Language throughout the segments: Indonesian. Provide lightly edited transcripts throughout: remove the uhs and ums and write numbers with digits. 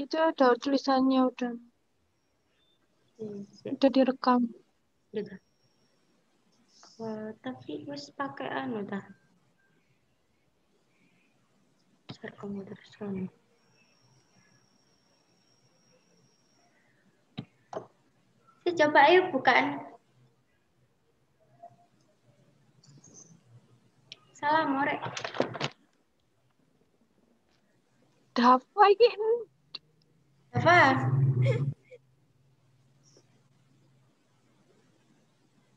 Itu ada tulisannya udah direkam. Gitu. Wah, tapi wis pakai anu dah. Share kamu terus kamu. Coba ayo bukaan. Salam, Morek. Dafa iki. Apa?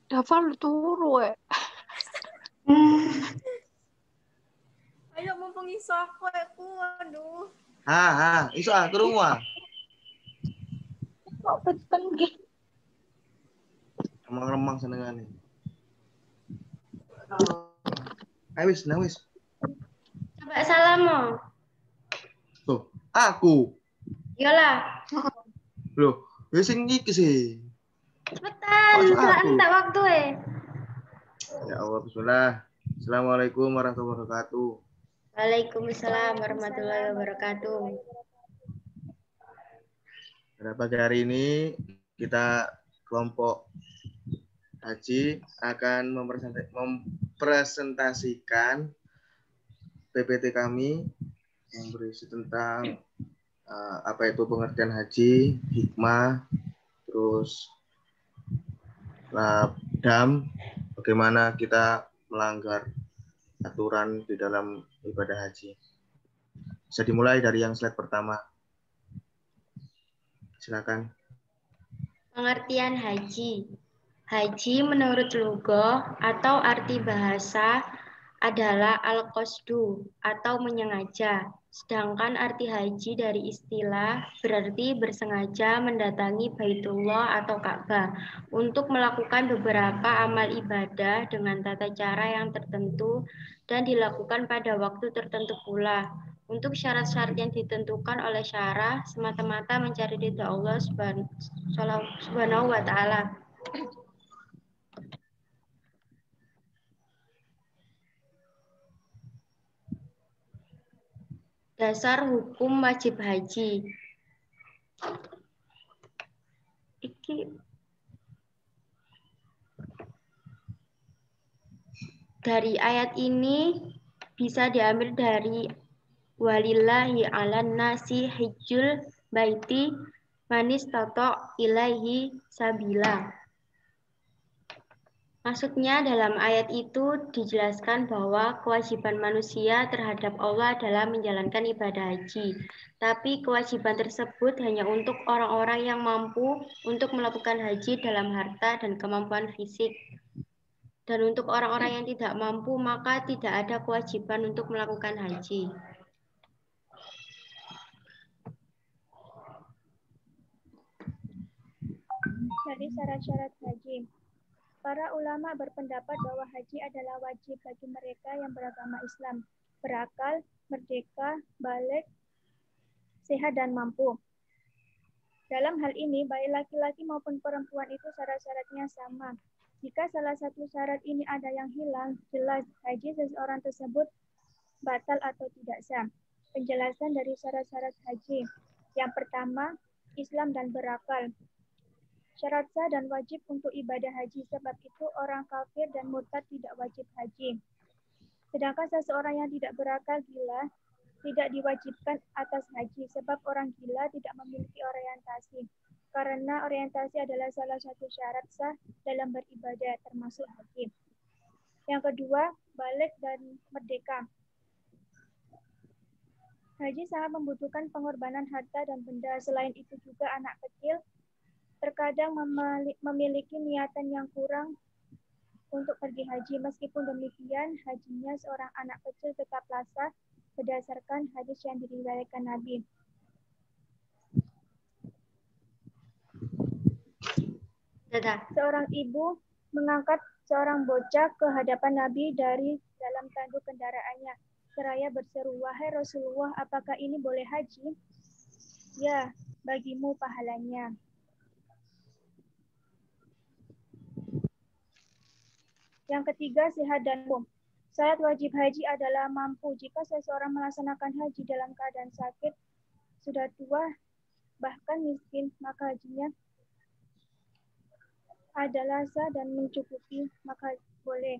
Dafa lu turu Ayo mumpung iso aku. Aduh. Iso krungu ah. Kok peteng gitu. Remang-remang senengane. Ayo wis. Coba salam mau. Tuh, aku. Iyalah. Loh, wis sing iki sih. Cepetan, Kok setelah aku? entak waktu Ya Allah, bismillah. Assalamualaikum warahmatullahi wabarakatuh. Waalaikumsalam warahmatullahi wabarakatuh. Pada pagi hari ini kita kelompok haji akan mempresentasikan PPT kami yang berisi tentang apa itu pengertian haji, hikmah, terus dam, bagaimana kita melanggar aturan di dalam ibadah haji. Bisa dimulai dari yang slide pertama. Silakan. Pengertian haji. Haji menurut lugah atau arti bahasa adalah al-qasdu atau menyengaja. Sedangkan arti haji dari istilah berarti bersengaja mendatangi Baitullah atau Ka'bah untuk melakukan beberapa amal ibadah dengan tata cara yang tertentu dan dilakukan pada waktu tertentu pula. Untuk syarat-syarat yang ditentukan oleh syarah semata-mata mencari ridha Allah Subhanahu wa taala. Dasar hukum wajib haji. Dari ayat ini bisa diambil dari walillahi 'alan nasi hijjul baiti manistata ilaihi sabila. Maksudnya dalam ayat itu dijelaskan bahwa kewajiban manusia terhadap Allah adalah menjalankan ibadah haji. Tapi kewajiban tersebut hanya untuk orang-orang yang mampu untuk melakukan haji dalam harta dan kemampuan fisik. Dan untuk orang-orang yang tidak mampu maka tidak ada kewajiban untuk melakukan haji. Dari syarat-syarat haji. Para ulama berpendapat bahwa haji adalah wajib bagi mereka yang beragama Islam, berakal, merdeka, balik, sehat, dan mampu. Dalam hal ini, baik laki-laki maupun perempuan itu syarat-syaratnya sama. Jika salah satu syarat ini ada yang hilang, jelas haji seseorang tersebut batal atau tidak sah. Penjelasan dari syarat-syarat haji. Yang pertama, Islam dan berakal. Syarat sah dan wajib untuk ibadah haji, sebab itu orang kafir dan murtad tidak wajib haji. Sedangkan seseorang yang tidak berakal gila tidak diwajibkan atas haji, sebab orang gila tidak memiliki orientasi. Karena orientasi adalah salah satu syarat sah dalam beribadah, termasuk haji. Yang kedua, balik dan merdeka. Haji sangat membutuhkan pengorbanan harta dan benda. Selain itu juga anak kecil terkadang memiliki niatan yang kurang untuk pergi haji. Meskipun demikian, hajinya seorang anak kecil tetaplah sah berdasarkan hadis yang diriwayatkan Nabi. Seorang ibu mengangkat seorang bocah ke hadapan Nabi dari dalam tanduk kendaraannya, seraya berseru, "Wahai Rasulullah, apakah ini boleh haji?" "Ya, bagimu pahalanya." Yang ketiga, sehat dan mampu. Syarat wajib haji adalah mampu. Jika seseorang melaksanakan haji dalam keadaan sakit, sudah tua, bahkan miskin, maka hajinya adalah sah dan mencukupi, maka boleh.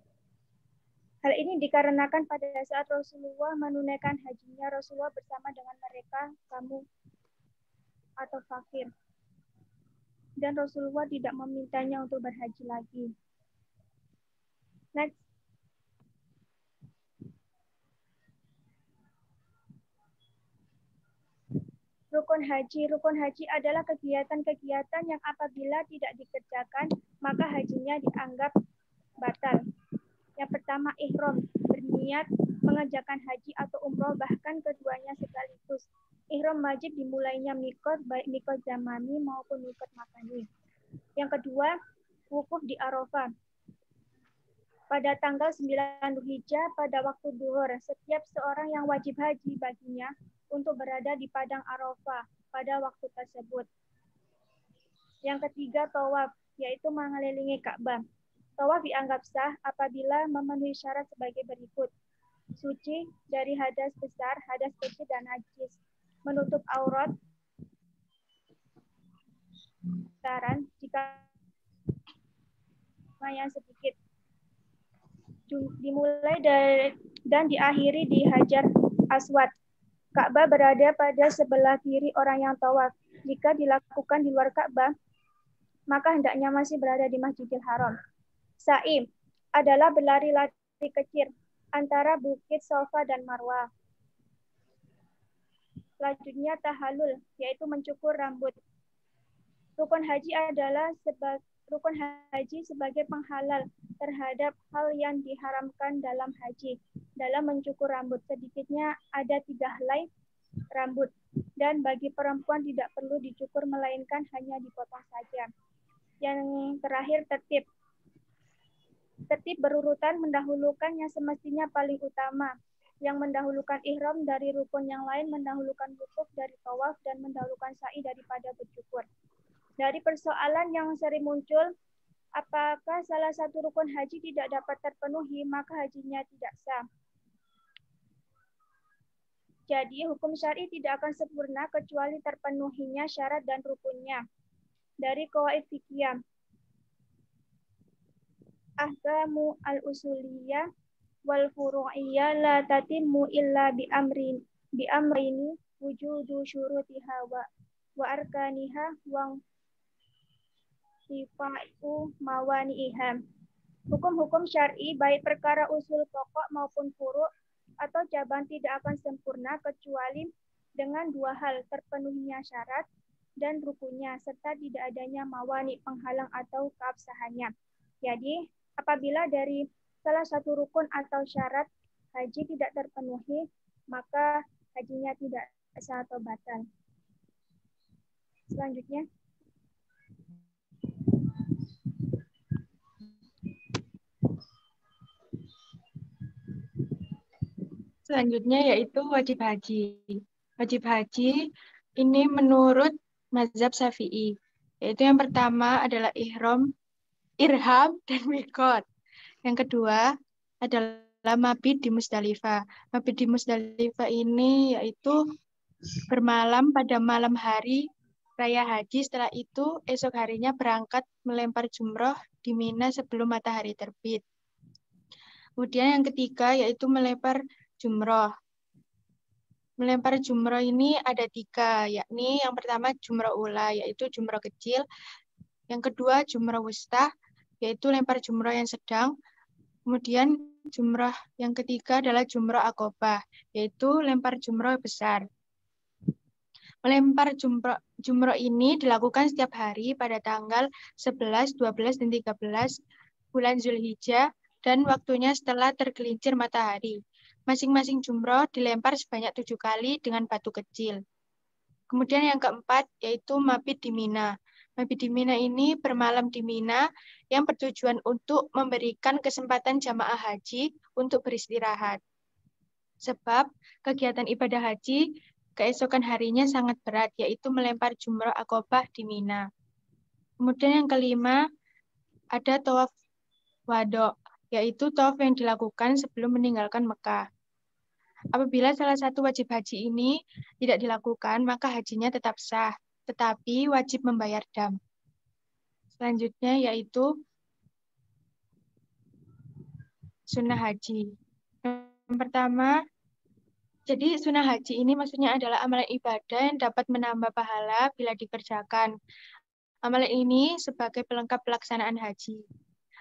Hal ini dikarenakan pada saat Rasulullah menunaikan hajinya, Rasulullah bersama dengan mereka, kamu atau fakir. Dan Rasulullah tidak memintanya untuk berhaji lagi. Next. Rukun haji. Rukun haji adalah kegiatan-kegiatan yang apabila tidak dikerjakan, maka hajinya dianggap batal. Yang pertama, ihram, berniat mengerjakan haji atau umroh, bahkan keduanya sekaligus. Ihram wajib dimulainya mikot, baik mikot zamani maupun mikot makani. Yang kedua, wukuf di Arafah. Pada tanggal 9 Dzulhijjah pada waktu duhur, setiap seorang yang wajib haji baginya untuk berada di padang Arafah pada waktu tersebut. Yang ketiga, tawaf, yaitu mengelilingi Ka'bah. Tawaf dianggap sah apabila memenuhi syarat sebagai berikut. Suci dari hadas besar, hadas kecil, dan najis. Menutup aurat, saran jika yang sedikit. Dimulai dari dan diakhiri di Hajar Aswad. Ka'bah berada pada sebelah kiri orang yang tawaf. Jika dilakukan di luar Ka'bah, maka hendaknya masih berada di Masjidil Haram. Sa'i adalah berlari-lari kecil antara Bukit Safa dan Marwah. Selanjutnya tahalul, yaitu mencukur rambut. Rukun haji adalah rukun haji sebagai penghalal terhadap hal yang diharamkan dalam haji. Dalam mencukur rambut, sedikitnya ada 3 helai rambut. Dan bagi perempuan tidak perlu dicukur, melainkan hanya dipotong saja. Yang terakhir, tertib. Tertib berurutan mendahulukan yang semestinya paling utama. Yang mendahulukan ihram dari rukun yang lain, mendahulukan wukuf dari tawaf, dan mendahulukan sa'i daripada bercukur. Dari persoalan yang sering muncul, apakah salah satu rukun haji tidak dapat terpenuhi, maka hajinya tidak sah. Jadi, hukum syar'i tidak akan sempurna kecuali terpenuhinya syarat dan rukunnya. Dari qawaid fiqhiyah, ahkamu al-usuliyah wal furu'iyah la tatimmu illa bi amrini wujudu syurutiha wa arkaniha wa sifatu mawani'iha. Hukum-hukum syar'i baik perkara usul pokok maupun furu' atau cabang tidak akan sempurna kecuali dengan 2 hal, terpenuhinya syarat dan rukunnya, serta tidak adanya mawani, penghalang atau keabsahannya. Jadi, apabila dari salah satu rukun atau syarat haji tidak terpenuhi, maka hajinya tidak sah atau batal. Selanjutnya. Selanjutnya yaitu wajib haji. Wajib haji ini menurut mazhab Syafi'i. Yaitu yang pertama adalah irham, dan mikot. Yang kedua adalah mabit di Musdalifah. Mabit di Musdalifah ini yaitu bermalam pada malam hari raya haji. Setelah itu esok harinya berangkat melempar jumroh di Mina sebelum matahari terbit. Kemudian yang ketiga yaitu melempar jumroh. Melempar jumroh ini ada 3, yakni yang pertama jumroh ula, yaitu jumroh kecil. Yang kedua jumroh wusta, yaitu lempar jumroh yang sedang. Kemudian jumroh yang ketiga adalah jumroh akobah, yaitu lempar jumroh besar. Melempar jumroh ini dilakukan setiap hari pada tanggal 11, 12, dan 13 bulan Dzulhijjah dan waktunya setelah tergelincir matahari. Masing-masing jumroh dilempar sebanyak 7 kali dengan batu kecil. Kemudian yang keempat yaitu mabit di Mina. Mabit di Mina ini bermalam di Mina yang bertujuan untuk memberikan kesempatan jamaah haji untuk beristirahat. Sebab kegiatan ibadah haji keesokan harinya sangat berat, yaitu melempar jumroh akobah di Mina. Kemudian yang kelima ada tawaf wado, yaitu tawaf yang dilakukan sebelum meninggalkan Mekah. Apabila salah satu wajib haji ini tidak dilakukan, maka hajinya tetap sah. tetapi wajib membayar dam. Selanjutnya yaitu sunnah haji. Yang pertama, jadi sunnah haji ini maksudnya adalah amalan ibadah yang dapat menambah pahala bila dikerjakan. Amalan ini sebagai pelengkap pelaksanaan haji.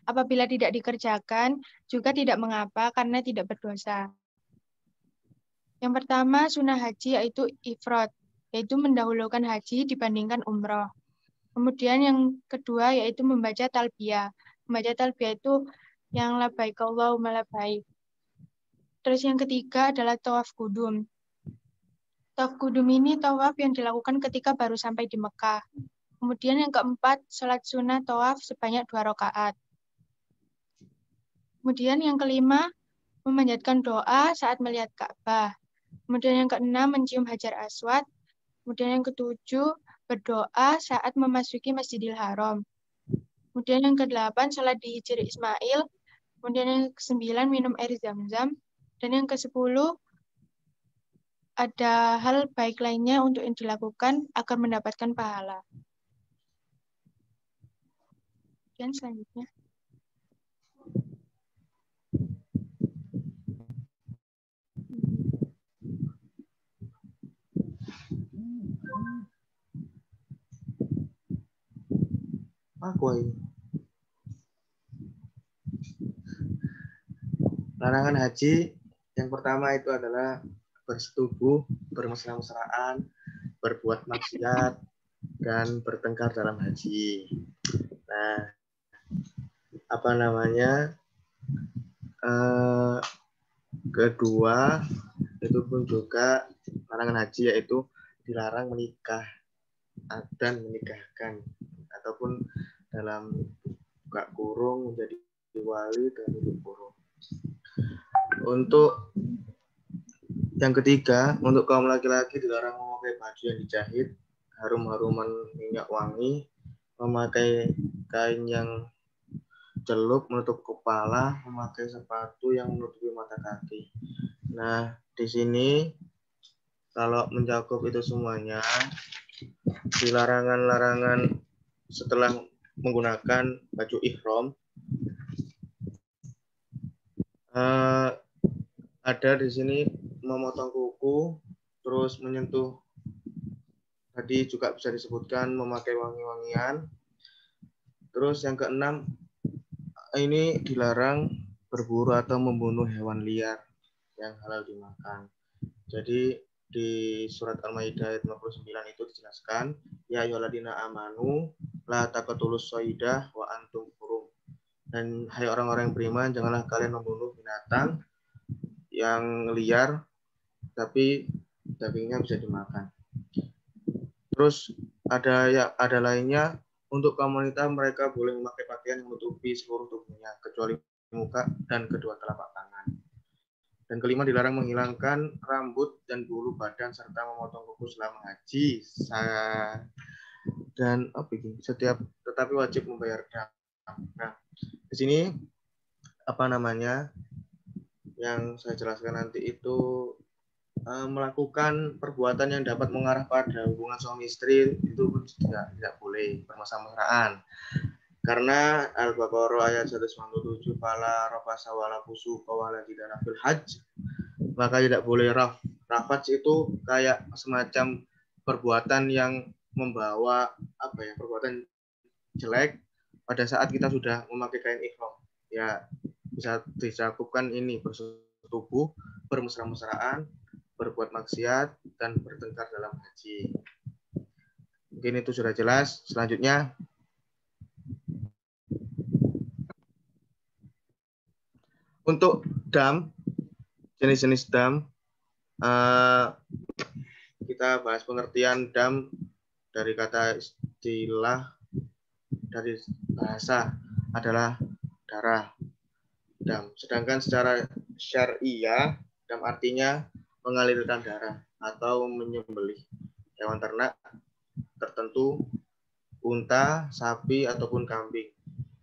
Apabila tidak dikerjakan, juga tidak mengapa karena tidak berdosa. Yang pertama, sunnah haji yaitu ifrad, yaitu mendahulukan haji dibandingkan umroh. Kemudian yang kedua yaitu membaca talbiyah. Membaca talbiyah itu yang labbaik Allahumma labbaik. Terus yang ketiga adalah tawaf kudum. Tawaf kudum ini tawaf yang dilakukan ketika baru sampai di Mekah. Kemudian yang keempat, sholat sunnah tawaf sebanyak 2 rakaat. Kemudian yang kelima, memanjatkan doa saat melihat Ka'bah. Kemudian yang keenam, mencium hajar aswad. Kemudian yang ketujuh, berdoa saat memasuki Masjidil Haram. Kemudian yang kedelapan, sholat di Hijri Ismail. Kemudian yang kesembilan, minum air zam-zam. Dan yang kesepuluh, ada hal baik lainnya untuk yang dilakukan agar mendapatkan pahala. Dan selanjutnya. ini. Larangan haji yang pertama itu adalah bersetubuh, bermesra-mesraan, berbuat maksiat, dan bertengkar dalam haji. Nah, kedua itu pun juga larangan haji yaitu dilarang menikah dan menikahkan ataupun dalam buka kurung menjadi wali dan tutup kurung. Untuk yang ketiga, untuk kaum laki-laki dilarang memakai baju yang dijahit, harum-haruman minyak wangi, memakai kain yang celup menutup kepala, memakai sepatu yang menutupi mata kaki. Nah, di sini kalau mencakup itu semuanya, di larangan-larangan setelah menggunakan baju ihram, ada di sini memotong kuku, terus menyentuh, tadi juga bisa disebutkan memakai wangi-wangian. Terus yang keenam, ini dilarang berburu atau membunuh hewan liar yang halal dimakan. Jadi di surat Al-Maidah ayat 59 itu dijelaskan, ya ayyuhalladzina amanu la taqtulus shaydah wa antum hurum. Dan hai orang-orang yang beriman, janganlah kalian membunuh binatang yang liar tapi dagingnya bisa dimakan. Terus ada lainnya, untuk kaum wanita mereka boleh memakai pakaian yang menutupi seluruh tubuhnya kecuali muka dan kedua telapak tangan. Dan kelima, dilarang menghilangkan rambut dan bulu badan serta memotong kuku selama haji. Dan tetapi wajib membayar dam. Nah, di sini yang saya jelaskan nanti itu melakukan perbuatan yang dapat mengarah pada hubungan suami istri itu pun tidak boleh, bermesra-mesraan. Karena Al-Baqarah ayat 197, fala rafasa wala fusuqa wala jidala fil hajj, maka tidak boleh rafats itu kayak semacam perbuatan yang membawa perbuatan jelek pada saat kita sudah memakai kain ihram. Ya, bisa dicakupkan ini bersetubuh, bermesra-mesraan, berbuat maksiat, dan bertengkar dalam haji. Mungkin itu sudah jelas. Selanjutnya, untuk dam, jenis-jenis dam, kita bahas pengertian dam dari kata istilah dari bahasa adalah darah, dam. Sedangkan secara syariah, dam artinya mengalirkan darah atau menyembelih hewan ternak tertentu, unta, sapi, ataupun kambing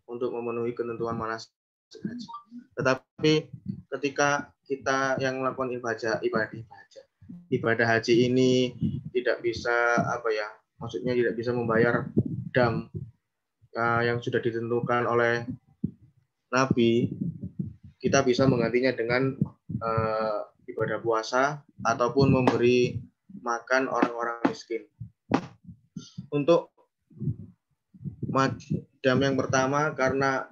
untuk memenuhi ketentuan manasik haji. Tetapi ketika kita yang melakukan ibadah haji ini tidak bisa maksudnya tidak bisa membayar dam yang sudah ditentukan oleh Nabi, kita bisa menggantinya dengan ibadah puasa ataupun memberi makan orang-orang miskin. Untuk dam yang pertama, karena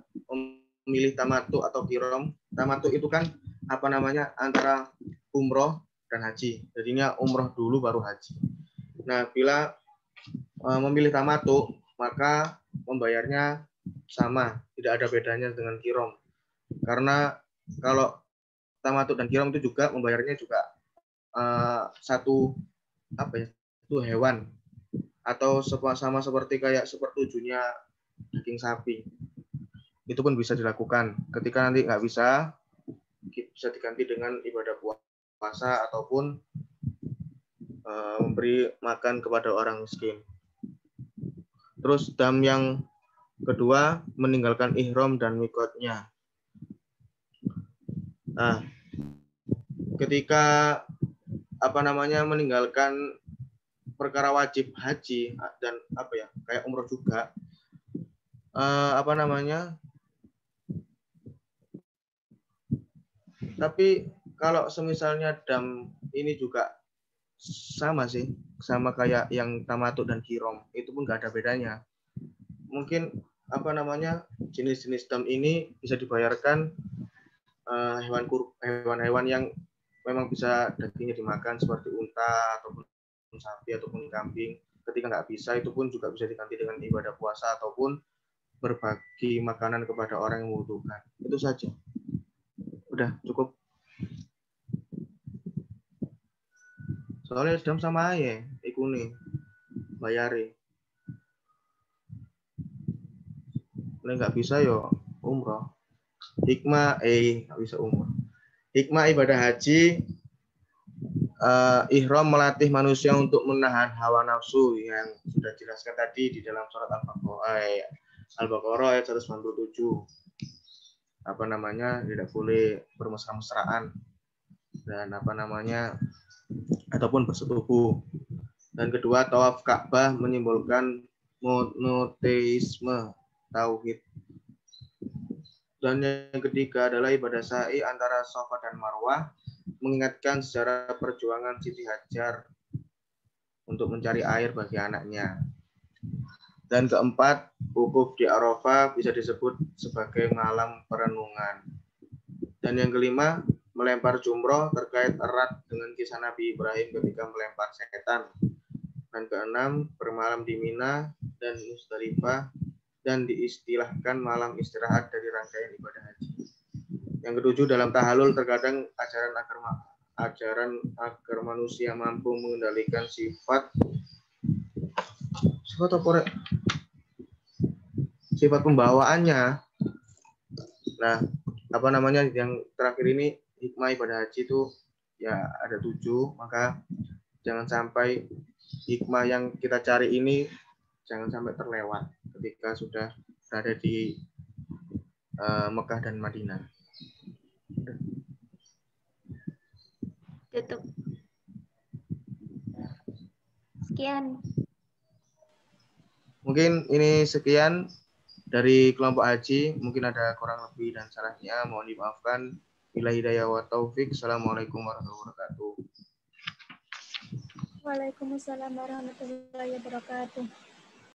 memilih tamattu atau kirom. Tamattu itu kan antara umroh dan haji. Jadinya umroh dulu baru haji. Nah, bila memilih tamattu, maka membayarnya sama, tidak ada bedanya dengan kirom. Karena kalau tamattu dan kirom itu juga membayarnya juga satu hewan, atau sama seperti kayak sepertujuhnya daging sapi. Itu pun bisa dilakukan. Ketika nanti nggak bisa diganti dengan ibadah puasa ataupun memberi makan kepada orang miskin. Terus dam yang kedua, meninggalkan ihram dan mikotnya. Nah, ketika meninggalkan perkara wajib haji dan kayak umroh juga, tapi kalau semisalnya dam ini juga sama sih, sama kayak yang tamattu dan kirom, itu pun nggak ada bedanya. Mungkin jenis-jenis dam ini bisa dibayarkan hewan-hewan yang memang bisa dagingnya dimakan, seperti unta ataupun sapi ataupun kambing. Ketika nggak bisa, itu pun juga bisa diganti dengan ibadah puasa ataupun berbagi makanan kepada orang yang membutuhkan. Itu saja. Udah cukup. Soalnya dam sama aja, iku nih bayari. Kalau nggak bisa yo umroh. Hikmah nggak bisa umroh. Hikmah ibadah haji, ihram melatih manusia untuk menahan hawa nafsu yang sudah dijelaskan tadi di dalam surat Al-Baqarah ayat 197. Tidak boleh bermesra-mesraan dan ataupun bersetubuh. Dan kedua, tawaf Ka'bah menyimbolkan monoteisme tauhid. Dan yang ketiga adalah ibadah sa'i antara Safa dan Marwah, mengingatkan sejarah perjuangan Siti Hajar untuk mencari air bagi anaknya. Dan keempat, wukuf di Arafah bisa disebut sebagai malam perenungan. Dan yang kelima, melempar jumroh terkait erat dengan kisah Nabi Ibrahim ketika melempar setan. Dan keenam, bermalam di Mina dan Musdalifah dan diistilahkan malam istirahat dari rangkaian ibadah haji. Yang ketujuh, dalam tahalul terkadang ajaran agar manusia mampu mengendalikan sifat pembawaannya. Nah, yang terakhir ini hikmah ibadah haji itu ya ada 7, maka jangan sampai hikmah yang kita cari ini jangan sampai terlewat ketika sudah berada di Mekah dan Madinah. Tutup. Sekian. Mungkin ini sekian dari kelompok haji. Mungkin ada kurang lebih dan salahnya, mohon dimaafkan. Bila hidayah wa taufik. Assalamualaikum warahmatullahi wabarakatuh. Waalaikumsalam warahmatullahi wabarakatuh.